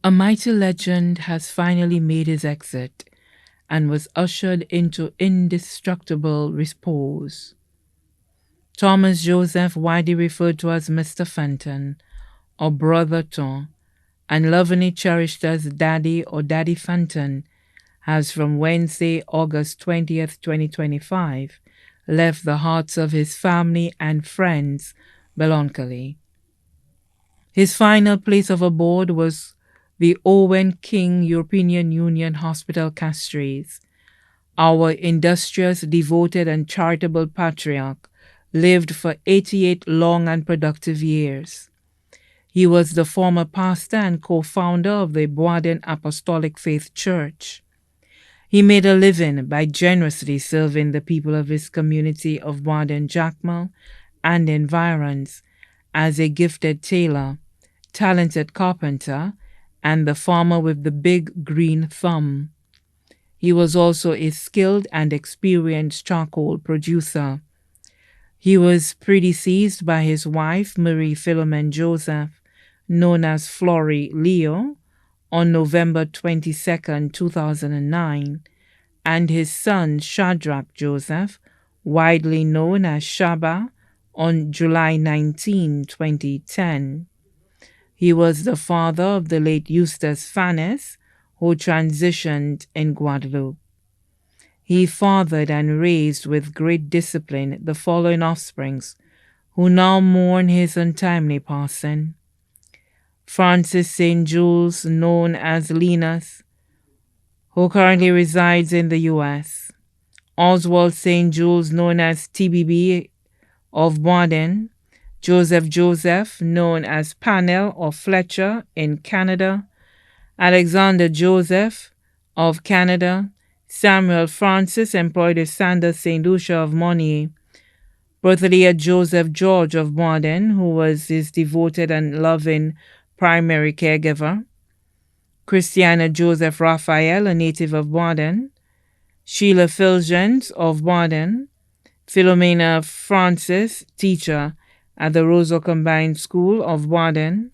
A mighty legend has finally made his exit and was ushered into indestructible repose. Thomas Joseph, widely referred to as Mr. Fenton or Brother Tom, and lovingly cherished as Daddy or Daddy Fenton, has from Wednesday, August 20th, 2025, left the hearts of his family and friends melancholy. His final place of abode was the Owen King European Union Hospital Castries. Our industrious, devoted, and charitable patriarch lived for 88 long and productive years. He was the former pastor and co-founder of the Boaden Apostolic Faith Church. He made a living by generously serving the people of his community of Boaden Jacmel and environs as a gifted tailor, talented carpenter, and the farmer with the big green thumb. He was also a skilled and experienced charcoal producer. He was predeceased by his wife, Marie Philomene Joseph, known as Flory Leo, on November 22nd, 2009, and his son, Shadrach Joseph, widely known as Shaba, on July 19, 2010. He was the father of the late Eustace Fannis, who transitioned in Guadeloupe. He fathered and raised with great discipline the following offsprings, who now mourn his untimely passing: Francis St. Jules, known as Linus, who currently resides in the U.S., Oswald St. Jules, known as TBB of Baden, Joseph, known as Pannell or Fletcher in Canada, Alexander Joseph of Canada, Samuel Francis, employed as Sanders St. Lucia of Monier, Berthalia Joseph George of Baden, who was his devoted and loving primary caregiver, Christiana Joseph Raphael, a native of Baden, Sheila Filgens of Baden, Philomena Francis, teacher at the Roseau Combined School of Baden.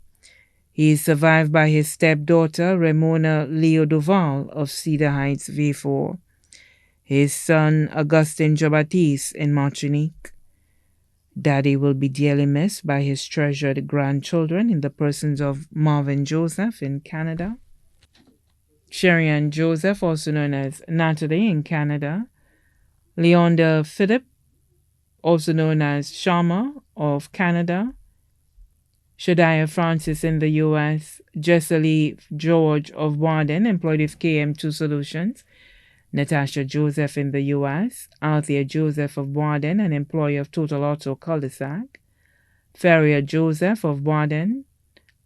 He is survived by his stepdaughter, Ramona Leo Duval of Cedar Heights, V4, his son, Augustin Jobatis in Martinique. Daddy will be dearly missed by his treasured grandchildren in the persons of Marvin Joseph in Canada, Sherry-Ann Joseph, also known as Natalie in Canada, Leonda Philip, also known as Sharma of Canada, Shadiah Francis in the U.S., Jessalee George of Warden, employed with KM2 Solutions, Natasha Joseph in the U.S., Althea Joseph of Warden, an employee of Total Auto Cul-de-sac, Ferrier Joseph of Warden,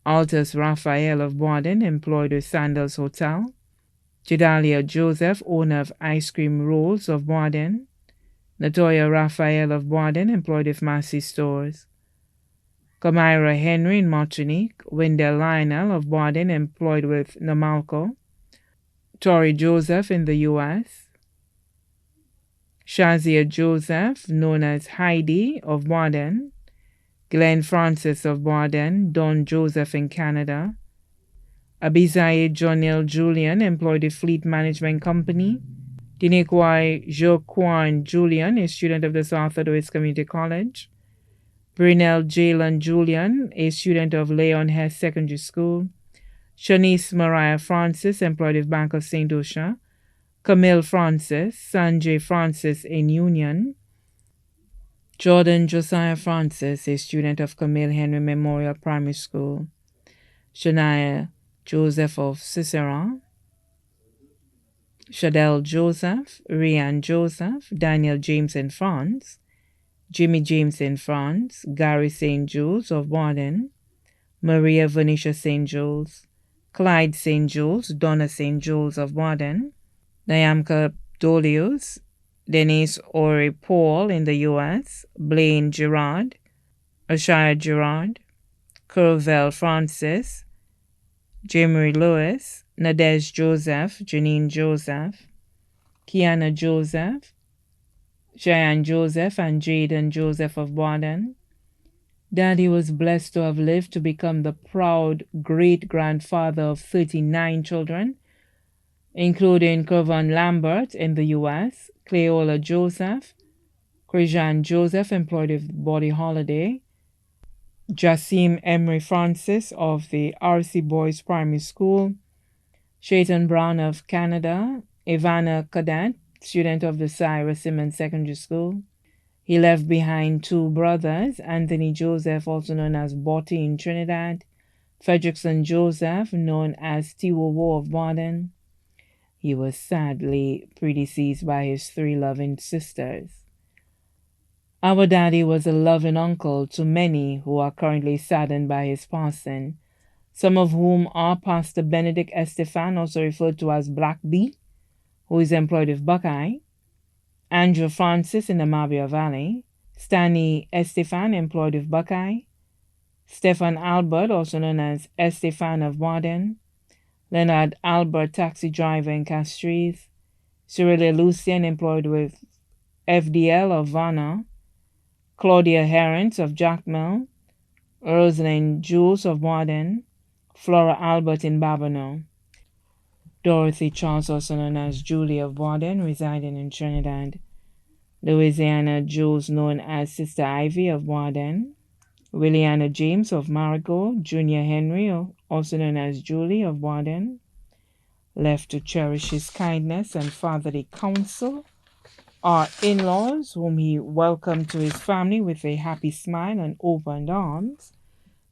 Altus Raphael of Warden, employed with Sandals Hotel, Jedalia Joseph, owner of Ice Cream Rolls of Warden, Natoya Raphael of Warden, employed with Massey Stores, Kamira Henry in Martinique, Wendell Lionel of Warden, employed with Namalco, Tori Joseph in the U.S., Shazia Joseph, known as Heidi of Warden, Glenn Francis of Warden, Don Joseph in Canada, Abizaye Jonil Julian, employed with Fleet Management Company, Dinekwai Joquan Julian, a student of the Southwest Community College, Brunel Jalen Julian, a student of Leon Hess Secondary School, Shanice Mariah Francis, employed with Bank of St. Lucia, Camille Francis, Sanjay Francis in Union, Jordan Josiah Francis, a student of Camille Henry Memorial Primary School, Shania Joseph of Ciceron, Shadell Joseph, Rian Joseph, Daniel James in France, Jimmy James in France, Gary St. Jules of Warden, Maria Venetia St. Jules, Clyde St. Jules, Donna St. Jules of Warden, Nyamka Dolius, Denise Ori Paul in the U.S., Blaine Gerard, Ashaya Gerard, Curvell Francis, Jamery Lewis, Nadej Joseph, Janine Joseph, Kiana Joseph, Cheyenne Joseph, and Jaden Joseph of Warden, Daddy was blessed to have lived to become the proud great grandfather of 39 children, including Kervon Lambert in the US, Cleola Joseph, Christian Joseph employed with Body Holiday, Jasim Emery Francis of the RC Boys Primary School, Shaitan Brown of Canada, Ivana Cadet, student of the Cyrus Simmons Secondary School. He left behind two brothers, Anthony Joseph, also known as Botti in Trinidad, Fredrickson Joseph, known as Tiwowo of Baden. He was sadly predeceased by his three loving sisters. Our daddy was a loving uncle to many who are currently saddened by his passing, some of whom are Pastor Benedict Estefan, also referred to as Black B, who is employed with Buckeye, Andrew Francis in the Mabia Valley, Stanley Estefan, employed with Buckeye, Stefan Albert, also known as Estefan of Baden, Leonard Albert, taxi driver in Castries, Cyrilla Lucien, employed with FDL of Vanna, Claudia Herrens of Jacmel, Rosalind Jules of Baden, Flora Albert in Babonneau, Dorothy Charles, also known as Julie of Baden, residing in Trinidad, Louisiana Jules, known as Sister Ivy of Baden, Williana James of Marigot, Junior Henry, also known as Julie of Baden, left to cherish his kindness and fatherly counsel. Our in-laws, whom he welcomed to his family with a happy smile and opened arms,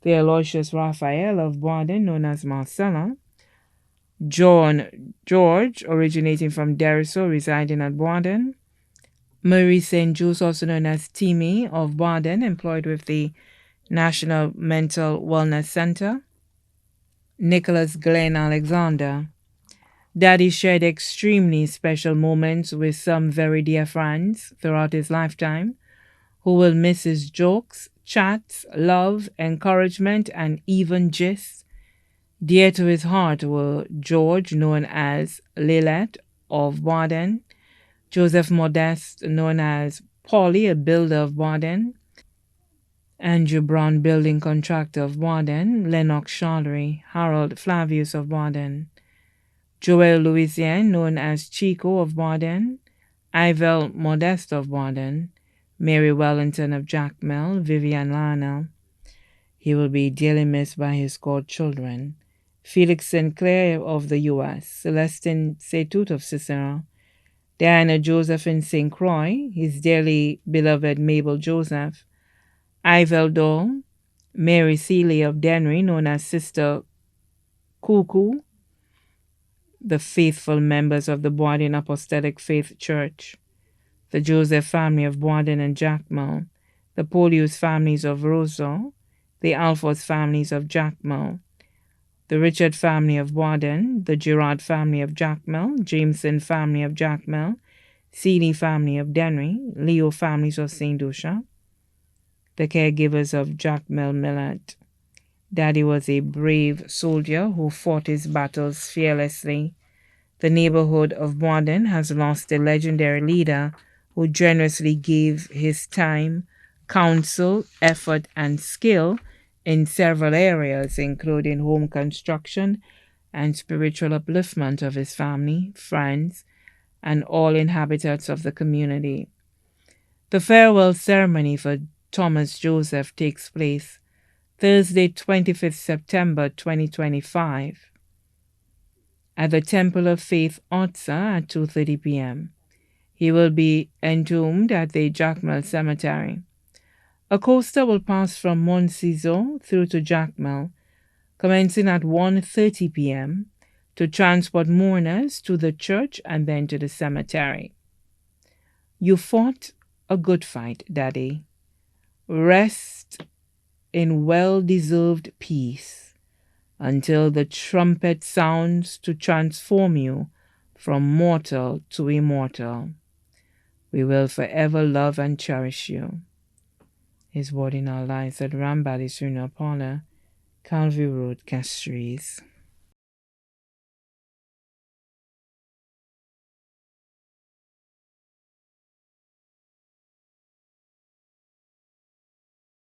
the Aloysius Raphael of Baden, known as Marcella, John George, originating from Deriso, residing at Baden, Marie St. Jules, also known as Timmy of Baden, employed with the National Mental Wellness Center, Nicholas Glenn Alexander. Daddy shared extremely special moments with some very dear friends throughout his lifetime, who will miss his jokes, chats, love, encouragement, and even gists. Dear to his heart were George, known as Lilette of Baden, Joseph Modeste, known as Polly, a builder of Baden, Andrew Brown, building contractor of Baden, Lennox Charlery, Harold Flavius of Baden, Joel Louisian, known as Chico of Baden, Ivel Modeste of Baden, Mary Wellington of Jacmel, Vivian Lionel. He will be dearly missed by his godchildren, Felix Sinclair of the U.S., Celestine Setut of Cicero, Diana Joseph in St. Croix, his dearly beloved Mabel Joseph, Ivel Dole, Mary Seeley of Denry, known as Sister Cuckoo, the faithful members of the Boaden Apostolic Faith Church, the Joseph family of Boaden and Jacmel, the Polius families of Roseau, the Alphonse families of Jacmel, the Richard family of Boaden, the Girard family of Jacmel, Jameson family of Jacmel, Seeley family of Denry, Leo families of St. Lucia, the caregivers of Jacmel Millet. Daddy was a brave soldier who fought his battles fearlessly. The neighborhood of Baden has lost a legendary leader who generously gave his time, counsel, effort, and skill in several areas, including home construction and spiritual upliftment of his family, friends, and all inhabitants of the community. The farewell ceremony for Thomas Joseph takes place Thursday, 25th September 2025 at the Temple of Faith, Otsa, at 2:30 p.m. He will be entombed at the Jacmel Cemetery. A coaster will pass from Montciso through to Jacmel, commencing at 1:30 p.m. to transport mourners to the church and then to the cemetery. You fought a good fight, Daddy. Rest in well-deserved peace until the trumpet sounds to transform you from mortal to immortal. We will forever love and cherish you. His word in our lives at Rambali Srina Paula, Calvary Road, Castries.